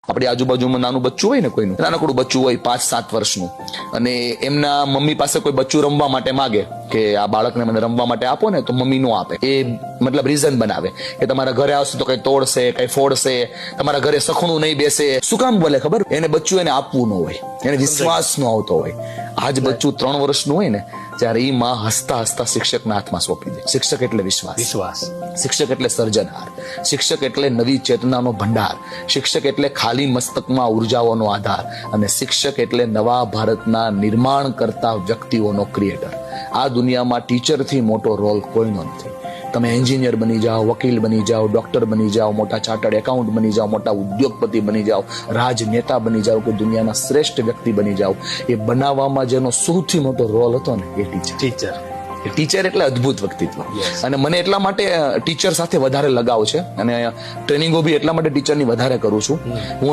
આપણી આજુબાજુમાં નાનું બચ્ચું હોય ને કોઈનું નાનકડું બચ્ચું હોય 5-7 વર્ષનું અને એમના મમ્મી પાસે કોઈ બચ્ચું રમવા માટે માગે કે આ બાળકને મને રમવા માટે આપો ને તો મમ્મી નો આપે. એ મતલબ રીઝન બનાવે કે તમારા ઘરે આવશે તો કઈ તોડશે, કઈ ફોડશે, તમારા ઘરે સખણું નહીં બેસે. શું કામ બોલે ખબર? એને બચ્ચું એને આપવું ન હોય, એને વિશ્વાસ ન આવતો હોય. આજ બચ્ચું 3 વર્ષનું હોય ને ત્યારે એ માં હસતા હસતા શિક્ષકના હાથમાં સોંપી દે. શિક્ષક એટલે વિશ્વાસ, શિક્ષક એટલે સર્જનહાર, શિક્ષક એટલે નવી ચેતનાનો ભંડાર, શિક્ષક એટલે ખાલી મસ્તકમાં ઉર્જાઓનો આધાર, અને શિક્ષક એટલે નવા ભારતના નિર્માણ કરતા વ્યક્તિઓનો ક્રિએટર. આ દુનિયામાં ટીચરથી મોટો રોલ કોઈનો નથી. તમે એન્જિનિયર બની જાઓ, વકીલ બની જાઓ, ડોક્ટર બની જાઓ, મોટા ચાર્ટર્ડ એકાઉન્ટ બની જાઓ, મોટા ઉદ્યોગપતિ બની જાઓ, રાજનેતા બની જાઓ કે દુનિયાના શ્રેષ્ઠ વ્યક્તિ બની જાઓ, એ બનાવવામાં જેનો સૌથી મોટો રોલ હતો ને એ ટીચર એટલે અદ્ભુત વ્યક્તિત્વ. અને મને એટલા માટે ટીચર સાથે વધારે લગાવ છે અને ટ્રેનિંગો બી એટલા માટે ટીચરની વધારે કરું છું. હું